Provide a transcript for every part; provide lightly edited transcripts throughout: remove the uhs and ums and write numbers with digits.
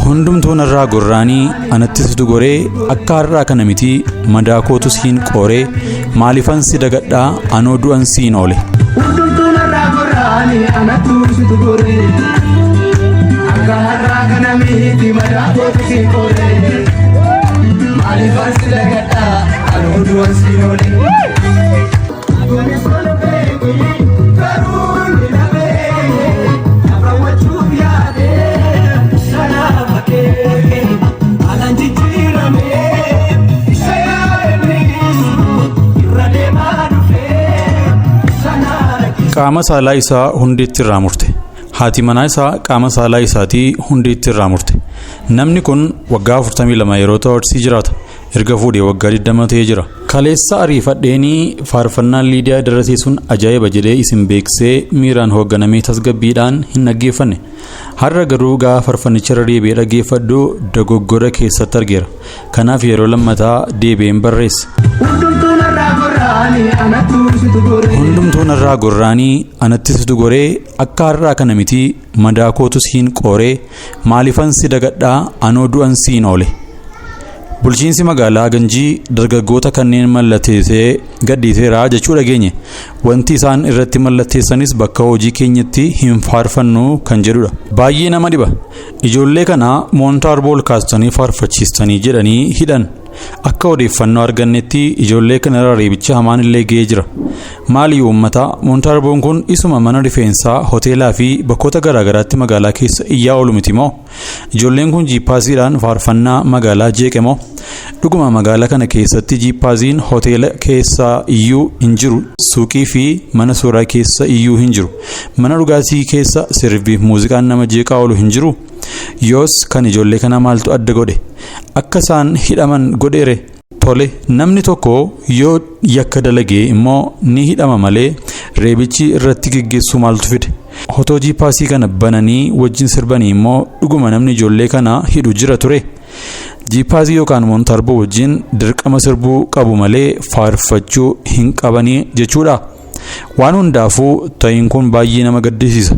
hundumtuun irraa gorraanii anattis dugoree akka har'aa kana miti madaa kootu siin qooree maalifan si dagadhaa anoo du'an siin oole. Hundumtuun irraa gorraanii anattis dugoree akka har'aa kana miti madaa kootu siin qooree maalifan si dagadhaa anoo du'an siin oole. qaama saalaa isaa hundeetti irraa murte. Haati manaa isaa qaama saalaa isaatii hundeetti irraa murte. Namni kun waggaa 42 yeroo ta'u jiraata. Erga fuudhee waggaa 20 ta'ee jira. Kaleessa ariifadheenii faarfannaan Liidiyaa Darasee sun ajaa'iba jedhee isin beeksisee miiraan hoogganamee tasgabbiidhaan hin dhaggeeffanne. Har'a garuu gaafa faarfannicha irra deebi'ee dhaggeeffadhu dogoggora keessatti argeera. Kanaaf yeroo lammataa deebi'een barreesse. Hundumtuun irraa gorraanii anattis dugoree akka har'aa kana miti madaa kootu siin qooree maalifan si dagadhaa anoo du'an siin oole. Bulchiinsi magaalaa Ganjii dargaggoota kanneen mallatteessee gadhiiseera jechuu dhageenye. Wanti isaan irratti mallatteessanis bakka hojii keenyatti hin faarfannu kan jedhudha. Baay'ee nama dhiba. Ijoollee kana moontaarbool kaastanii faarfachiistanii jedhanii hidhan. Akka odeeffannoo argannetti ijoollee kanarra reebicha hamaan illee ga'ee jira. Maali uummata moontaarboon kun isuma mana rifeensaa hoteelaa fi bakkoota garaagaraatti magaalaa keessa iyyaa oolu miti moo? Ijoolleen kun jiippaasiidhaan faarfannaa magaalaa jeeqe moo? Dhuguma magaalaa kana keessatti jiippaasiin hoteela keessa iyyuu hin jiru. Suuqii fi mana suuraa keessa iyyuu hin jiru. Mana dhugaatii keessa sirbiif muuziqaan nama jeeqaa oolu hin jiru. Yoos kan ijoollee kana maaltu adda godhe? Akka isaan hidhaman godheere. Tole namni tokko yoo yakka dalagee immoo ni hidhama malee reebichi irratti geggeessuu maaltu fide? Hotoo jiippaasii kana bananii wajjin sirbanii immoo dhuguma namni ijoollee kana hidhu jira ture. Jiippaasii yookaan moontaarboo wajjin dirqama sirbuu qabu malee faarfachuu hin qabanii jechuudha. Waan hundaafuu ta'iin kun baay'ee nama gaddisiisa.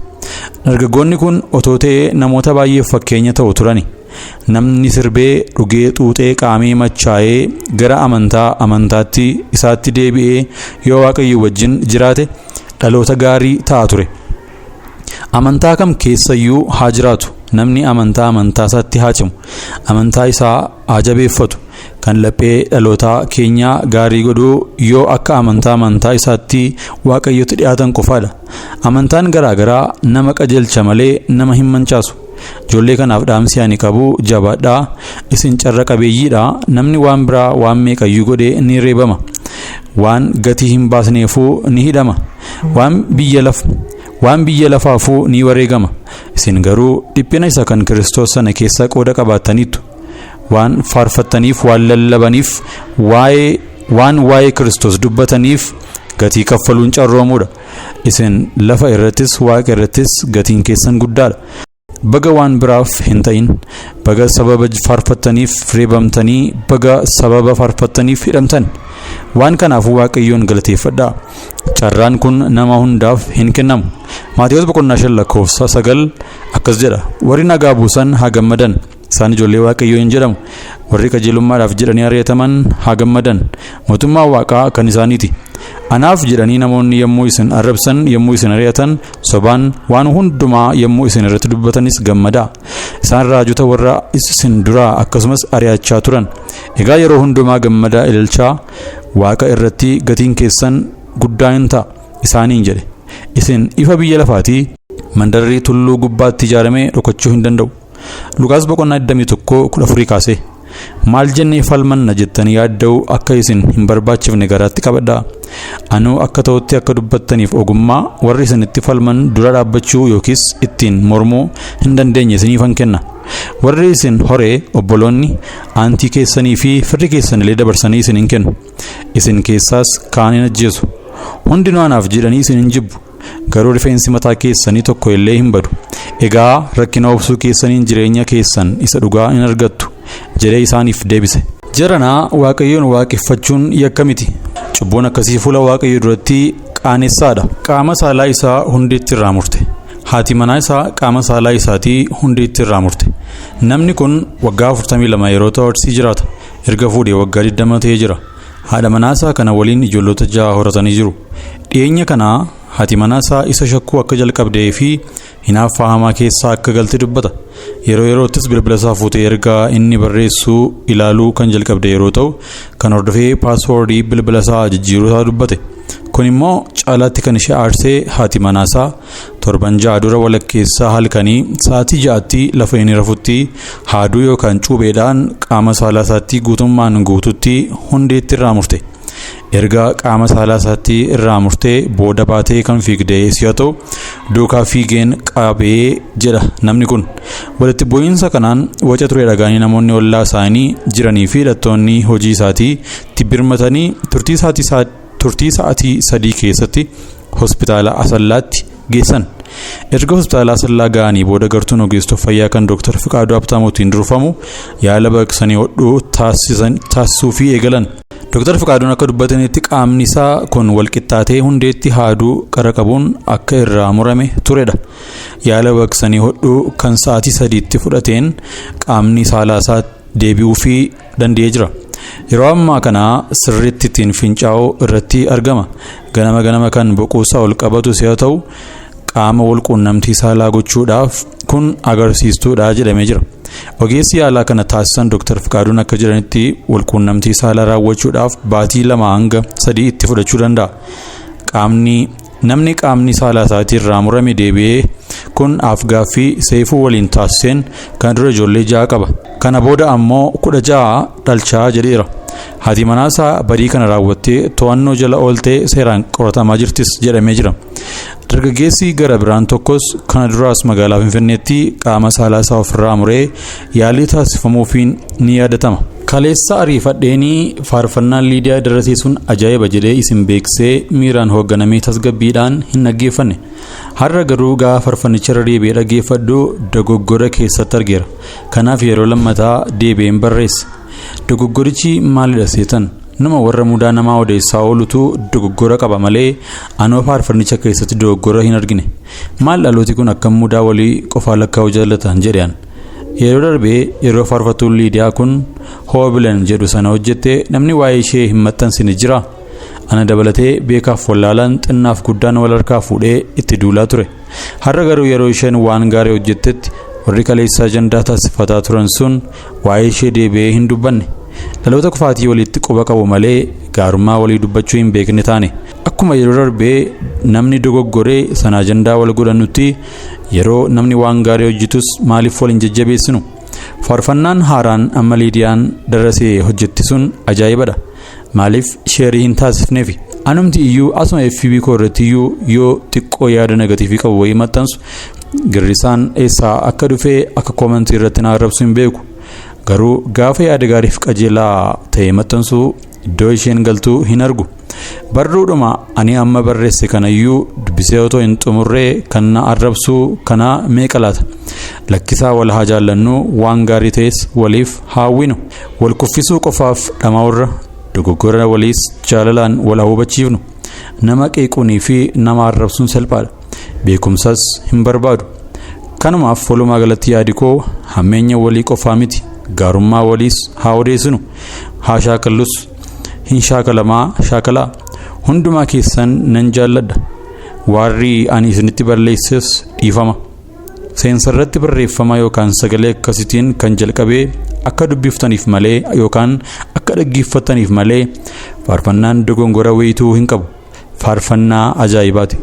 Dargaggoonni kun otoo ta'ee namoota baay'eef fakkeenya ta'u turani. Namni sirbee dhugee xuuxee qaamee machaa'ee gara amantaatti isaatti deebi'ee yoo waaqayyo wajjin jiraate dhaloota gaarii ta'a ture. Amantaa kam keessayyuu haa jiraatu. Namni amantaa isaatti haa cimu. Amantaa isaa haa jabeeffatu. Kan laphee dhaloota keenyaa gaarii godhuu yoo akka amantaa isaatti waaqayyotti dhiyaatan qofaadha. Amantaan garaagaraa nama qajeelcha malee nama hin mancaasu. Ijoollee kanaaf dhaamsi ani qabu jabaadhaa. Isin carra qabeeyyiidha. Namni waan biraa waan meeqayyuu godhee ni reebama. Waan gatii hin baasneefuu ni hidhama. Waan biyya lafaafuu ni wareegama. Isin garuu dhiphina isa kan Kiristoos sana keessa qooda qabaataniitu. Waan faarfattaniif, waan lallabaniif, waan waa'ee Kiristoos dubbataniif gatii kaffaluun carroomuudha. Isin lafa irrattis waaqa irrattis gatiin keessan guddaadha. Baga waan biraaf hin ta'in, baga sababa faarfattaniif reebamtanii, baga sababa faarfattaniif hidhamtan. Waan kanaafuu waaqayyoon galateeffadhaa. Carraan kun nama hundaaf hin kennamu. Maatewos 5:9 akkas jedha. Warri nagaa buusan haa gammadan. Isaan ijoollee waaqayyoo hin jedhamu. Warri qajeelummaadhaaf jedhanii ari'ataman haa gammadan. Mootummaa waaqaa kan isaaniiti. Anaaf jedhanii namoonni yommuu isin arrabsan, yommuu isin ari'atan, sobaan waan hundumaa yommuu isin irratti dubbatanis gammadaa. Isaan raajota warra isin duraa akkasumas ari'achaa turan. Egaa yeroo hundumaa gammadaa ililchaa waaqa irratti gatiin keessan guddaa hin ta'a isaaniin jedhe. Isin ifa biyya lafaatii mandarrii tulluu gubbaatti ijaaramee dhokachuu hin danda'u. Luqaas 21:14 kaasee. Maal jennee falmanna jettanii yaadda'u akka isin hin barbaachifne garaatti qabadhaa. Anuu akka ta'utti akka dubbattaniif ogummaa warri isinitti falman dura dhaabbachuu yookiis ittiin mormuu hin dandeenye isiniifan kenna. Warri isin horee obboloonni aantii keessanii fi firri keessan illee dabarsanii isin hin kennu. Isin keessaas kaan hin ajjeesu. Hundinuu anaaf jedhanii isin hin jibbu. Garuu rifeensi mataa keessanii tokko illee hin badu. Egaa rakkina obsuu keessaniin jireenya keessan isa dhugaa hin argattu jedhee isaaniif deebise. Jaranaa waaqayyoon waaqeffachuun yakka miti. Cubbuun akkasii fuula waaqayyoo duratti qaanessaadha. Qaama saalaa isaa hundeetti irraa murte. Haati manaa isaa qaama saalaa isaatii hundeetti irraa murte. Namni kun waggaa 42 yeroo ta'u Arsii jiraata. Erga fuudhee waggaa 20 ta'ee jira. Haadha manaasaa kana waliin ijoollota 6 horatanii jiru. Dhiyeenya kana haati manaasaa isa shakkuu akka jalqabdee fi hinaaffaa hamaa keessaa akka galte dubbata. Yeroo yeroottis bilbila isaa fuutee ergaa inni barreessuu ilaaluu kan jalqabde yeroo ta'u kan hordofee paaswoordii bilbila isaa jijjiiruu isaa dubbate. Kun immoo caalaatti kan ishee aarsee haati manaasaa torban 6 dura walakkeessaa halkanii sa'aatii 6tti lafa inni rafutti haaduu yookaan cuubeedhaan qaama saalaa isaatti guutummaan guututti hundeetti irraa murte. Erga qaama saalaa isaatti irraa murtee booda baatee kan fiigdee si'a ta'u duukaa fiigeen qabee jedha namni kun. Walitti bu'iinsa kanaan waca ture dhagaanii namoonni ollaa isaanii jiranii fi hidhattoonni hojii isaatii tibbirmatanii turtii sa'aatii 3 keessatti hospitaala Asallaatti geessan. Erga hospitaala Asallaa ga'anii booda gartuun ogeessota fayyaa kan Dr. Fiqaaduu Habtaamuutiin durfamu yaala baqsanii hodhuu taasisuu fi eegalan. Dr. Fiqaaduun akka dubbatanitti qaamni isaa kun walqixxaatee hundeetti haaduu qara qabuun akka irraa murame turedha. Yaala baqsanii hodhuu kan sa'aatii 3tti fudhateen qaamni saalaa isaa deebi'uu fi danda'ee jira. Yeroo ammaa kana sirriitti ittiin fincaa'uu irratti argama. Ganama kan boquusaa ol qabatu si'a ta'u qaama walquunnamtii saalaa gochuudhaaf kun agarsiistuudha jedhamee jira. Ogeessi yaalaa kana taasisan Dr. Fiqaaduun akka jedhanitti walquunnamtii saalaa raawwachuudhaaf baatii 2 hanga 3 itti fudhachuu danda'a. Namni qaamni saalaa isaatii irraa murame deebi'ee kun afgaaffii seefuu waliin taasiseen kan dura ijoollee 6 qaba. Kana booda ammoo 16 dhalchaa jedheera. Haati manaasaa badii kana raawwattee to'annoo jala ooltee seeraan qoratamaa jirtis jedhamee jira. Dargaggeessi gara biraan tokkos kana duraas magaalaa Finfinneetti qaama saalaa isaa ofirraa muree yaalii taasifamuufiin ni yaadatama. Kaleessa ariifadheenii faarfannaan Liidiyaa Darasee sun ajaa'iba jedhee isin beeksisee miiraan hoogganamee tasgabbiidhaan hin dhaggeeffanne. Har'a garuu gaafa faarfannicha irra deebi'ee dhaggeeffadhu dogoggora keessatti argeera. Kanaaf yeroo lammataa deebi'een barreesse. Dogoggorichi maalidha seetan? Nama warra mudaa namaa odeessaa oolutu dogoggora qaba malee anoo faarfannicha keessatti dogoggora hin argine. Maal dhalooti kun akkam mudaa walii qofaa lakkaa'uu jaallatan jedhan. Yeroo darbee yeroo faarfattuun Liidiyaa kun hoobilan jedhu sana hojjettee namni waa'ee ishee hin maxxansine jira. Ana dabalatee beekaaf wallaalaan xinnaaf guddaan wal harkaa fuudhee itti duulaa ture. Har'a garuu yeroo isheen waan gaarii hojjettetti warri kaleessaa ajandaa taasifataa turan sun waa'ee ishee deebi'ee hin dubbanne. Dhaloota kufaatii walitti quba qabu malee gaarummaa walii dubbachuu hin beekne taane. Akkuma yeroo darbee namni dogoggoree sana ajandaa wal godhannutti yeroo namni waan gaarii hojjetus maaliif wal hin jajjabeessinu? Faarfannaan haaraan amma Liidiyaan Darasee hojjetti sun ajaa'ibadha. Maaliif sheerii hin taasifneefi? Anumti iyyuu asuma FB koo irratti iyyuu yoo xiqqoo yaada negatiivii qabu wayii maxxansu girrisaan eessaa akka dhufee akka koomentii irratti na arrabsu hin beeku. Garuu gaafa yaada gaariif qajeelaa ta'e maxxansuu iddoo isheen galtuu hin argu. Barruudhuma ani amma barreesse kanayyuu dubbisee otoo hin xumurree kan na arrabsuu kana meeqa laata? Lakkisaa wal haa jaallannu, waan gaarii ta'es waliif haawwinu. Wal kuffisuu qofaaf dhamaa'urra dogoggora waliis jaalalaan wal hubachiifnu. Nama qeequunii fi nama arrabsuun salphaadha. Beekumsas hin barbaadu. Kanumaaf walumaa galatti yaadi koo hammeenya walii qofaa miti. Gaarummaa waliis haa odeessinu. Haa shaakallus. Hin shaakalamaa shaakalaa. Hundumaa keessan nan jaalladha. Warri ani isinitti barreesses dhiifama. Seensarratti barreeffama yookaan sagalee akkasitiin kan jalqabee akka dubbiftaniif malee yookaan akka dhaggeeffataniif malee faarfannaan dogongora wayituu hin qabu. Faarfannaa ajaa'ibaati.